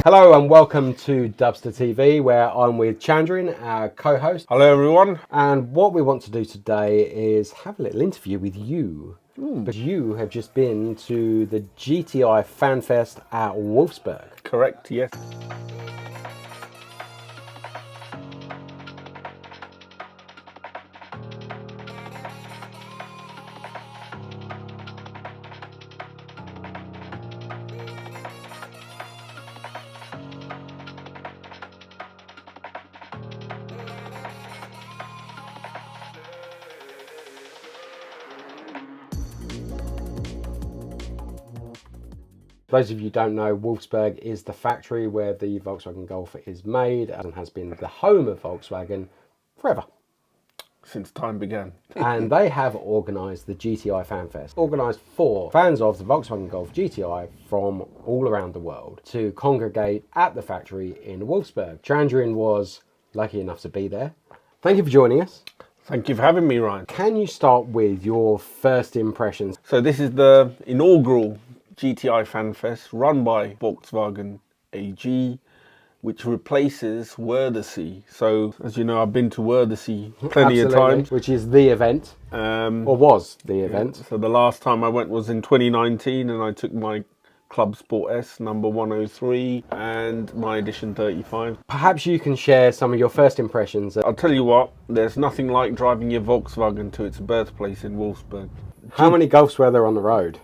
Hello and welcome to Dubsta TV, where I'm with Chandrin, our co-host. Hello everyone. And what we want to do today is have a little interview with you. Because you have just been to the GTI Fan Fest at Wolfsburg. Correct, yes. For those of you who don't know, Wolfsburg is the factory where the Volkswagen Golf is made and has been the home of Volkswagen forever. Since time began. And they have organised the GTI Fan Fest, organised for fans of the Volkswagen Golf GTI from all around the world to congregate at the factory in Wolfsburg. Chandrin was lucky enough to be there. Thank you for joining us. Thank you for having me, Ryan. Can you start with your first impressions? So this is the inaugural GTI Fan Fest run by Volkswagen AG, which replaces Wörthersee. So as you know, I've been to Wörthersee plenty of times. Which is the event, or was the event. So the last time I went was in 2019 and I took my Club Sport S number 103 and my edition 35. Perhaps you can share some of your first impressions. I'll tell you what, there's nothing like driving your Volkswagen to its birthplace in Wolfsburg. How many Golfs were there on the road?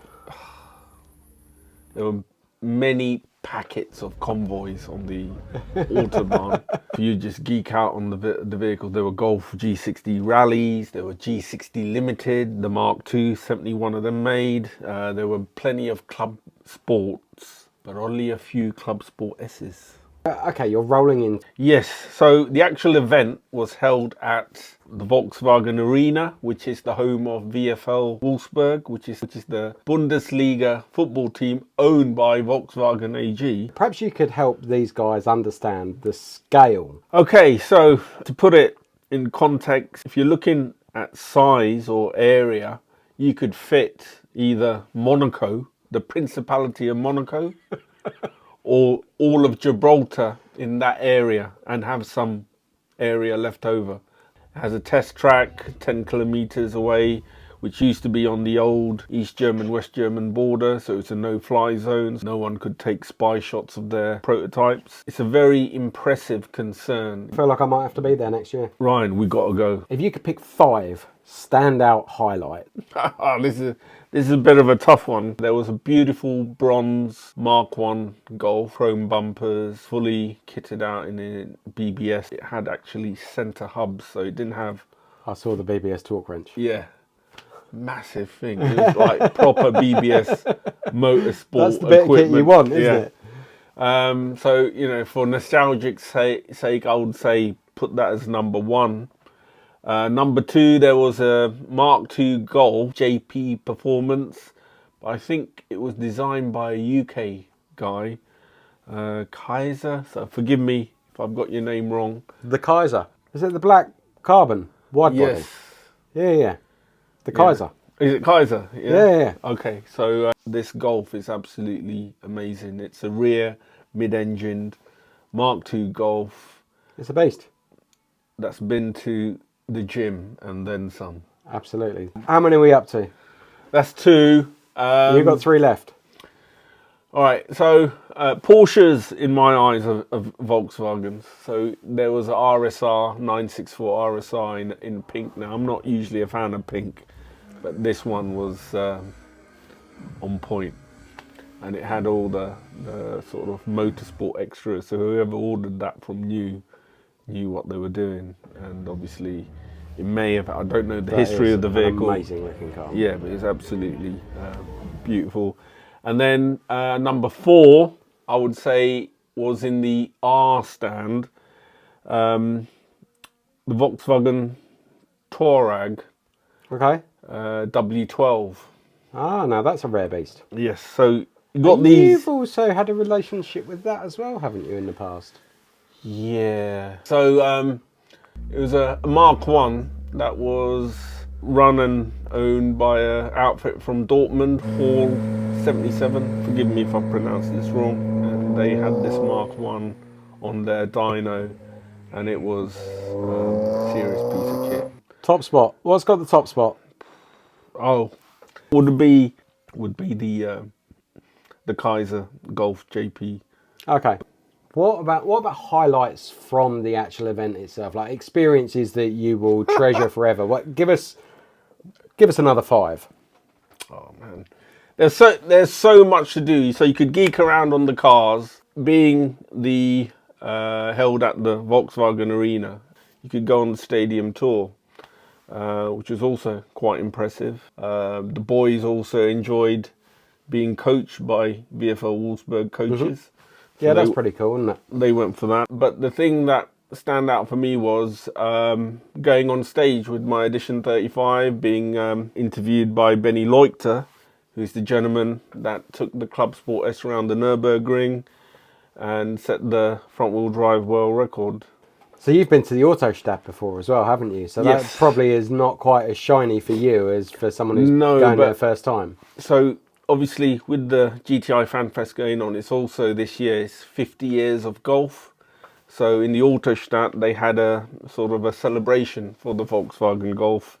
There were many packets of convoys on the Autobahn. If you just geek out on the vehicles, there were Golf G60 rallies, there were G60 Limited, the Mark II, 71 of them made. There were plenty of Club Sports, but only a few Club Sport S's. Okay, you're rolling in. Yes, so the actual event was held at the Volkswagen Arena, which is the home of VfL Wolfsburg, which is the Bundesliga football team owned by Volkswagen AG. Perhaps you could help these guys understand the scale. Okay, so to put it in context, if you're looking at size or area, you could fit either Monaco, the Principality of Monaco, or all of Gibraltar in that area and have some area left over. It has a test track 10 kilometers away, which used to be on the old East German, West German border, so it's a no-fly zone. No one could take spy shots of their prototypes. It's a very impressive concern. I feel like I might have to be there next year. Ryan, we got to go. If you could pick 5 standout highlight. This is a bit of a tough one. There was a beautiful bronze Mark I Golf, chrome bumpers, fully kitted out in a BBS. It had actually center hubs, so it didn't have... I saw the BBS torque wrench. Yeah, massive thing. It was like proper BBS motorsport That's the bit of kit you want, isn't it? So, you know, for nostalgic sake, I would say put that as number 1. Number 2, there was a Mark II Golf JP Performance. I think it was designed by a UK guy, Kyza. So forgive me if I've got your name wrong. The Kyza. Is it the black carbon wide body? Yes. Yeah. The Kyza. Is it Kyza? Yeah. Okay, so this Golf is absolutely amazing. It's a rear mid-engined Mark II Golf. It's a beast. That's been to the gym and then some. Absolutely. How many are we up to? That's 2. You've got 3 left. All right, so Porsches in my eyes of Volkswagens. So there was a RSR 964 RSR in pink. Now I'm not usually a fan of pink, but this one was on point, and it had all the sort of motorsport extras. So whoever ordered that from knew what they were doing, and obviously it may have, I don't know the history of the vehicle. Amazing looking car. Yeah, but it's absolutely beautiful. And then number 4, I would say, was in the R stand, the Volkswagen Touareg. Okay. W12. Ah, now that's a rare beast. Yes, so you got these. You've also had a relationship with that as well, haven't you, in the past? Yeah. So it was a Mark I that was run and owned by an outfit from Dortmund, Hall 77. Forgive me if I pronounced this wrong. they had this Mark 1 on their dyno, and it was a serious piece of kit. Top spot. What's got the top spot? Oh, would be the Kyza Golf JP. Okay. What about highlights from the actual event itself? Like experiences that you will treasure forever. What? Give us another 5. Oh man, there's so much to do. So you could geek around on the cars, being held at the Volkswagen Arena. You could go on the stadium tour, which was also quite impressive. The boys also enjoyed being coached by VfL Wolfsburg coaches. So yeah, that's pretty cool, isn't it? They went for that. But the thing that stand out for me was going on stage with my Edition 35, being interviewed by Benny Leuchter, who's the gentleman that took the Club Sport S around the Nürburgring and set the front-wheel drive world record. So you've been to the Autostadt before as well, haven't you? So Yes. that probably is not quite as shiny for you as for someone who's going there first time. So obviously with the GTI Fan Fest going on, it's also this year, it's 50 years of golf. So in the Autostadt, they had a sort of a celebration for the Volkswagen Golf.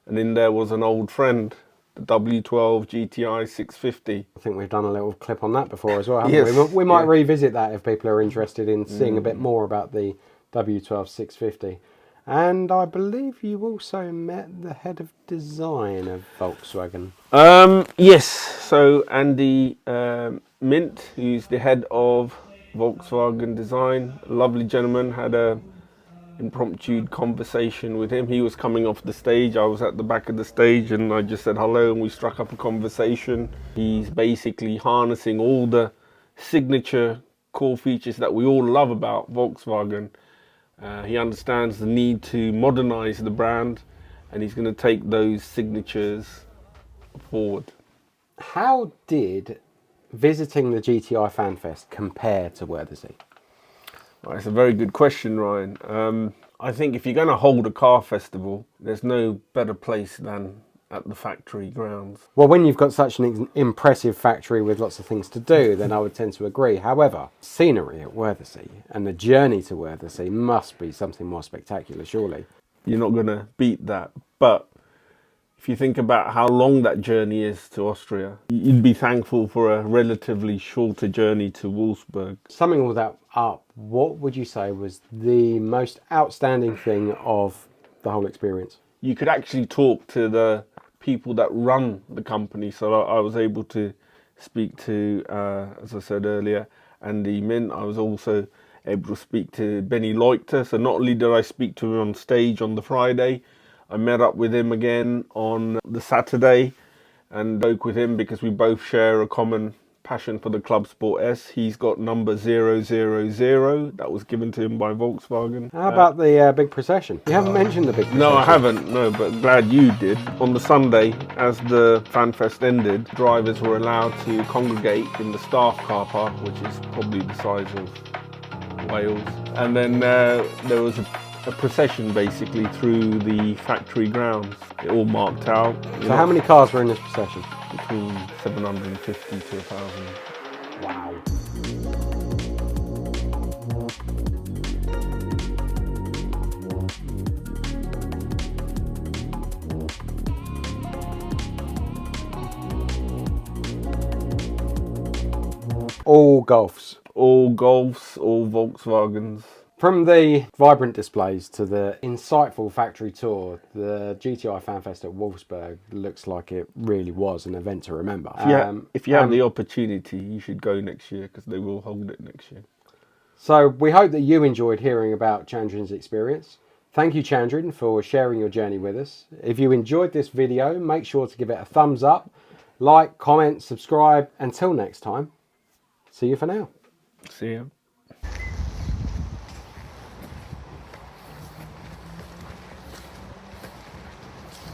And in there was an old friend, the W12 GTI 650. I think we've done a little clip on that before as well, haven't Yes. we? We might revisit that if people are interested in seeing a bit more about the W12 650. And I believe you also met the head of design of Volkswagen. Yes, so Andy Mint, who's the head of Volkswagen Design, a lovely gentleman, had a impromptu conversation with him. He was coming off the stage, I was at the back of the stage, and I just said hello and we struck up a conversation. He's basically harnessing all the signature core features that we all love about Volkswagen. He understands the need to modernize the brand, and he's going to take those signatures forward. How did visiting the GTI Fan Fest compare to Wörthersee? Well, it's a very good question, Ryan. I think if you're going to hold a car festival, there's no better place than at the factory grounds. Well, when you've got such an impressive factory with lots of things to do, then I would tend to agree. However, scenery at Wörthersee and the journey to Wörthersee must be something more spectacular, surely. You're not going to beat that. But if you think about how long that journey is to Austria, you'd be thankful for a relatively shorter journey to Wolfsburg. Summing all that up, what would you say was the most outstanding thing of the whole experience? You could actually talk to the people that run the company. So I was able to speak to, as I said earlier, Andy Mint. I was also able to speak to Benny Leuchter. So not only did I speak to him on stage on the Friday, I met up with him again on the Saturday and spoke with him because we both share a common passion for the Club Sport S. He's got number 000 that was given to him by Volkswagen. How about the big procession? You haven't mentioned the big procession. No, I haven't, no, but glad you did. On the Sunday, as the Fan Fest ended, drivers were allowed to congregate in the staff car park, which is probably the size of Wales. And then there was a procession basically through the factory grounds. It all marked out. So how many cars were in this procession? Between 750 to 1,000. Wow. All Golfs. All Golfs, all Volkswagens. From the vibrant displays to the insightful factory tour, the GTI Fan Fest at Wolfsburg looks like it really was an event to remember. If you have the opportunity, you should go next year because they will hold it next year. So we hope that you enjoyed hearing about Chandrin's experience. Thank you, Chandrin, for sharing your journey with us. If you enjoyed this video, make sure to give it a thumbs up, like, comment, subscribe. Until next time, see you for now. See you.